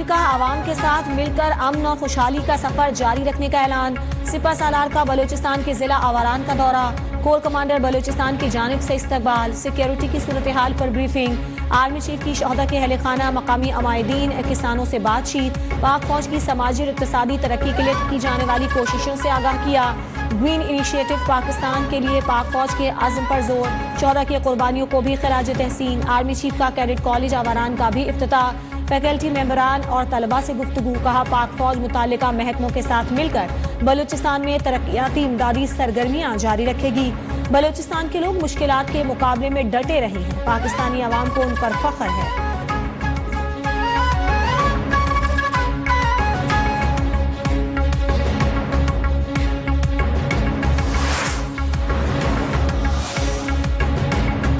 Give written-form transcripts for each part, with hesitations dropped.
आमिर का आवाम के साथ मिलकर अमन और खुशहाली का सफर जारी रखने का ऐलान। सिपा सालार का बलूचिस्तान के जिला आवारान का दौरा। कोर कमांडर बलूचिस्तान की जानिब से इस्तकबाल। सिक्योरिटी की सूरत हाल पर ब्रीफिंग। आर्मी चीफ की शोहदा के अहल खाना मकामी अमायदीन किसानों से बातचीत। पाक फौज की समाजी और इक्तिसादी तरक्की के लिए की जाने वाली कोशिशों से आगाह किया। ग्रीन इनिशिएटिव पाकिस्तान के लिए पाक फौज के आज़म पर जोर। 14 की कुर्बानियों को भी खराज तहसीन। आर्मी चीफ का कैडेट कॉलेज आवारान का भी इफ्तिताह। फैकल्टी मेंबरान और तलबा से गुफ्तगू। कहा पाक फौज मुताल्लिका महकमों के साथ मिलकर बलूचिस्तान में तरक्याती इमदादी सरगर्मियां जारी रखेगी। बलूचिस्तान के लोग मुश्किलात के मुकाबले में डटे रहे हैं। पाकिस्तानी आवाम को उन पर फख्र है।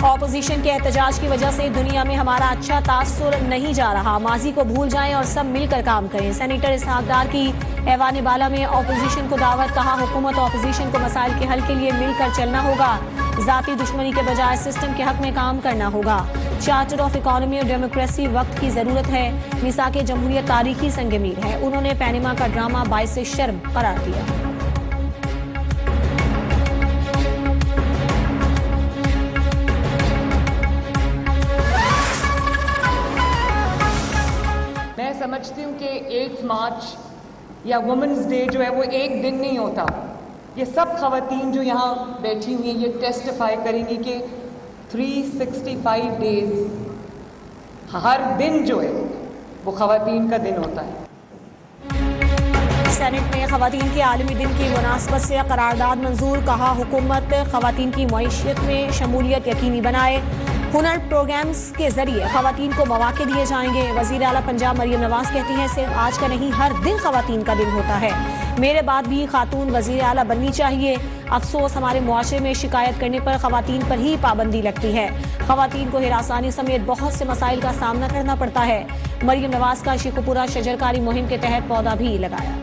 ऑपोजिशन के एहतजाज की वजह से दुनिया में हमारा अच्छा तासुर नहीं जा रहा। माजी को भूल जाएं और सब मिलकर काम करें। सेनेटर इसहाक डार की ऐवान बाला में ऑपोजिशन को दावत। कहा हुकूमत ऑपोजिशन को मसाइल के हल के लिए मिलकर चलना होगा। जाती दुश्मनी के बजाय सिस्टम के हक में काम करना होगा। चार्टर ऑफ इकोनॉमी और डेमोक्रेसी वक्त की जरूरत है। मिसाक जमहूरियत तारीखी संगमीर है। उन्होंने पैनमा का ड्रामा बाइस शर्म करार दिया। समझती हूँ कि 8 मार्च या वुमेन्स डे जो है वो एक दिन नहीं होता। ये सब खवातीन जो यहाँ बैठी हुई हैं ये टेस्टिफाई करेंगी कि 365 डेज हर दिन जो है वो खवातीन का दिन होता है। सेनेट में खवातीन के आलमी दिन की मुनासबत से करारदाद मंजूर। कहा हुकूमत खवातीन की मईशत में शमूलियत यकीनी बनाए। हुनर प्रोग्राम्स के जरिए खवातीन को मौके दिए जाएंगे। वजीर आला पंजाब मरियम नवाज कहती हैं सिर्फ आज का नहीं हर दिन खवातीन का दिन होता है। मेरे बाद भी खातून वजीर आला बननी चाहिए। अफसोस हमारे मुआशरे में शिकायत करने पर खवातीन पर ही पाबंदी लगती है। खवातीन को हिरासानी समेत बहुत से मसाइल का सामना करना पड़ता है। मरियम नवाज का शिकोपुरा शजरकारी मुहिम के तहत पौधा भी लगाया।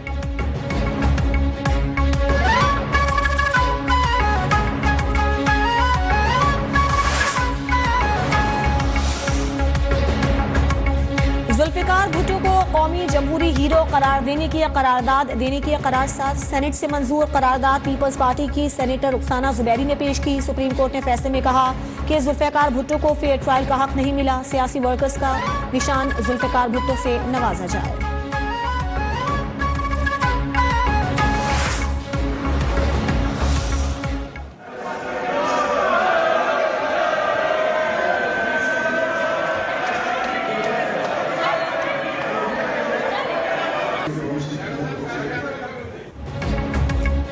जुल्फिकार भुट्टो को कौमी जमहूरी हीरो करार देने की करारदाद देने की करारदाद सेनेट से मंजूर। करारदाद पीपल्स पार्टी की सेनेटर रुखसाना जुबैरी ने पेश की। सुप्रीम कोर्ट ने फैसले में कहा कि जुल्फिकार भुट्टो को फेयर ट्रायल का हक नहीं मिला। सियासी वर्कर्स का निशान जुल्फिकार भुट्टो से नवाजा जाए।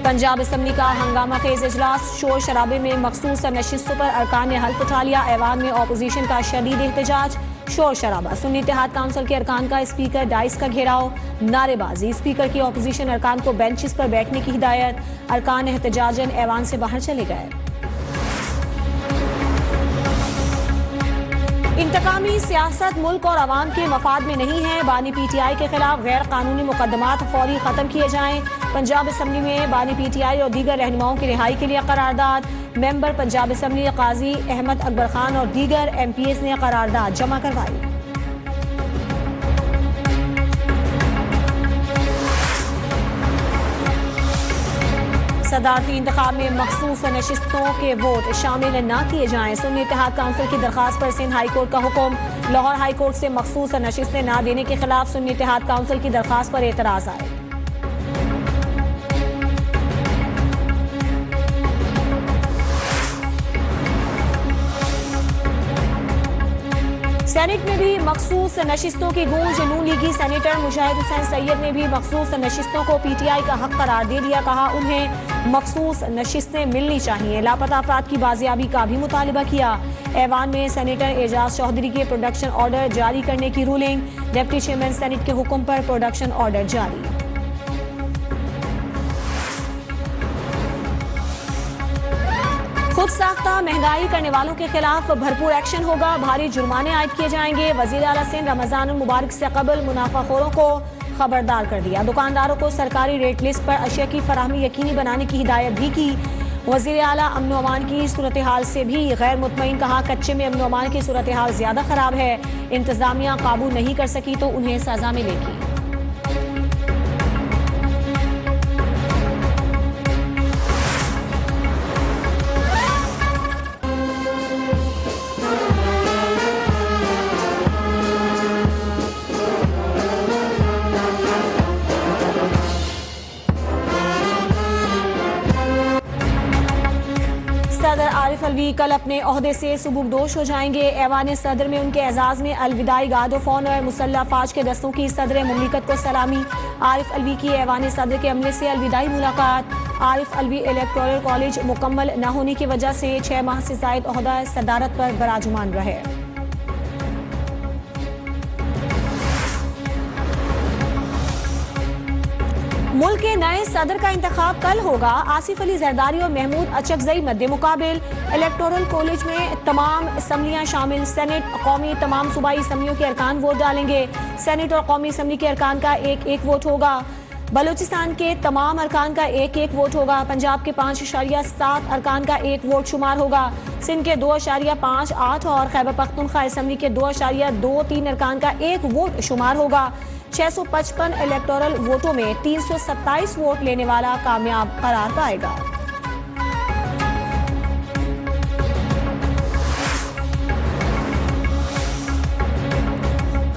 पंजाब असम्बली का हंगामा खेज इजलास। शोर शराबे में मखसूस नशिस्तों पर अरकान ने हल्फ उठा लिया। ऐवान में ऑपोजिशन का शदीद एहतजाज। शोर शराबा। सुन्नी इत्तेहाद काउंसिल के अरकान का स्पीकर डाइस का घेराव। नारेबाजी। स्पीकर की ऑपोजिशन अरकान को बेंचेस पर बैठने की हिदायत। अरकान एहतजाजन ऐवान से बाहर चले गए। इंतकामी सियासत मुल्क और अवाम के मफाद में नहीं है। बानी पीटीआई के खिलाफ गैर कानूनी मुकदमात फौरी खत्म किए जाएं। पंजाब असम्बली में बानी पीटीआई और दीगर रहनुमाओं की रिहाई के लिए करारदाद। मेंबर पंजाब असम्बली काजी अहमद अकबर खान और दीगर MPs ने करारदाद जमा करवाई। सदारती इंतखाब में मखसूस नशिस्तों के वोट शामिल न किए जाएं। सुन्नी इत्तेहाद काउंसिल की दरखास्त पर सिंध हाई कोर्ट का हुक्म। लाहौर हाई कोर्ट से मखसूस नशिस्तें न देने के खिलाफ सुन्नी इत्तेहाद काउंसिल की दरखास्त पर एतराज आए। सेनेट में भी मखसूस नशिस्तों की गूंज। नून लीगी सेनेटर मुजाहिद हुसैन सैयद ने भी मखसूस नशिस्तों को PTI का हक करार दे दिया। कहा उन्हें मखसूस नशिस्तें मिलनी चाहिए। लापता अफराद की बाजियाबी का भी मुतालबा किया। ऐवान में सेनेटर एजाज चौधरी के प्रोडक्शन ऑर्डर जारी करने की रूलिंग। डिप्टी चेयरमैन सेनेट के हुक्म पर प्रोडक्शन ऑर्डर जारी। खुद साख्ता महंगाई करने वालों के खिलाफ भरपूर एक्शन होगा। भारी जुर्माने आयद किए जाएंगे। वजीर आला सिंध रमजान मुबारक से कबल मुनाफाखोरों को खबरदार कर दिया। दुकानदारों को सरकारी रेट लिस्ट पर अशिया की फराहमी यकीनी बनाने की हिदायत भी की। वज़ीर आला अमन व अमान की सूरत हाल से भी गैर मुतमईन, कहा कच्चे में अमन व अमान की सूरत हाल ज्यादा खराब है, इंतजामिया काबू नहीं कर सकी तो उन्हें सजा मिलेगी। सदर आरिफ अलवी कल अपने ओहदे से सुबुकदोश हो जाएंगे। ऐवान सदर में उनके एजाज में अलविदाई गार्ड ऑफ ऑनर मुसल्लह फाज के दस्तों की सदर मुमलिकत को सलामी। आरिफ अलवी की ऐवान सदर के अमले से अलविदाई मुलाकात। आरिफ अलवी इलेक्टोरल कॉलेज मुकम्मल न होने की वजह से 6 माह से जायद ओहदा सदारत पर बराजुमान रहे। मुल्क के नए सदर का इंतखाब कल होगा। आसिफ अली जरदारी और महमूद अचकजई मद्दे मुकाबिल। इलेक्टोरल कॉलेज में तमाम असम्बलियां शामिल। सेनेट कौमी तमाम सूबाई असम्बलियों के अरकान वोट डालेंगे। सेनेट और कौमी असम्बली के अरकान का एक एक वोट होगा। बलूचिस्तान के तमाम अरकान का एक एक वोट होगा। पंजाब के 5.7 अरकान का एक वोट शुमार होगा। सिंध के 2.58 और खैबर पख्तूनख्वा असम्बली के 2.23 अरकान का एक वोट शुमार होगा। 655 इलेक्टोरल वोटों में 327 वोट लेने वाला कामयाब करार पाएगा।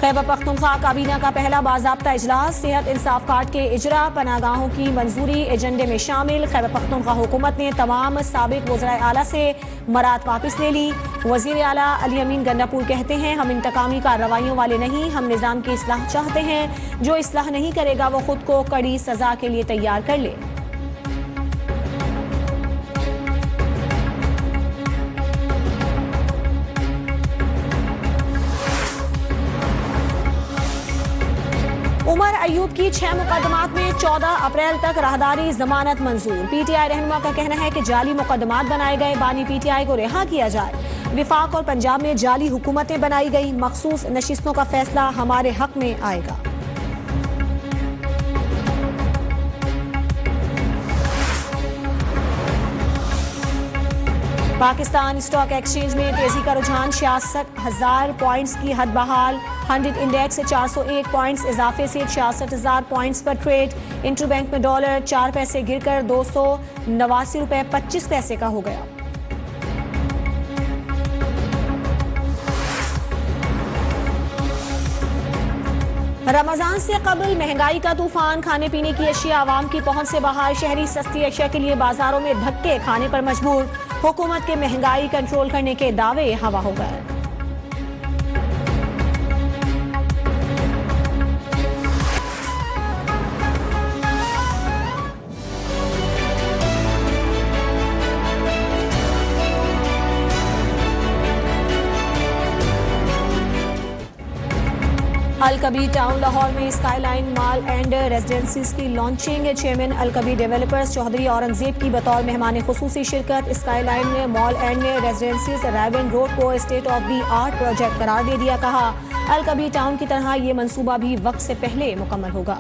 खैबर पख्तूनख्वा काबीना का पहला बाज़ाब्ता इजलास। सेहत इंसाफ कार्ड के इजरा, पनागाहों की मंजूरी एजेंडे में शामिल। खैबर पख्तूनख्वा हुकूमत ने तमाम साबिक वज़राए आला से मराद वापस ले ली। वज़ीर आला अली अमीन गंडापुर कहते हैं, हम इंतकामी कार्रवाइयों वाले नहीं, हम निज़ाम की इस्लाह चाहते हैं। जो इस्लाह नहीं करेगा वो खुद को कड़ी सजा के लिए तैयार कर ले। उमर अयूब की 6 मुकदमात में 14 अप्रैल तक राहदारी जमानत मंजूर। पीटीआई रहनुमा का कहना है कि जाली मुकदमात बनाए गए, बानी पीटीआई को रिहा किया जाए। विफाक और पंजाब में जाली हुकूमतें बनाई गई, मखसूस नशिस्तों का फैसला हमारे हक में आएगा। पाकिस्तान स्टॉक एक्सचेंज में तेजी का रुझान। 66,000 पॉइंट्स की हद बहाल। 100 इंडेक्स 401 पॉइंट्स इजाफे से 66,000 पॉइंट्स पर ट्रेड। इंटरबैंक में डॉलर 4 पैसे गिरकर 289 रुपए 25 पैसे का हो गया। रमजान से कबल महंगाई का तूफान। खाने पीने की अशिया आवाम की पहुंच से बाहर। शहरी सस्ती अशिया के लिए बाजारों में धक्के खाने पर मजबूर। हुकूमत के महंगाई कंट्रोल करने के दावे हवा हो गए। अलकबीर टाउन लाहौर में स्काईलाइन मॉल एंड रेजिडेंसीज की launching. Chairman Alkabir developers Chaudhry Aurangzeb की बतौर मेहमान खुसूसी शिरकत। स्काईलाइन में मॉल एंड रेजिडेंसीज रायबन रोड को state of the art project करार दे दिया। कहा अलकबीर टाउन की तरह ये मंसूबा भी वक्त से पहले मुकम्मल होगा।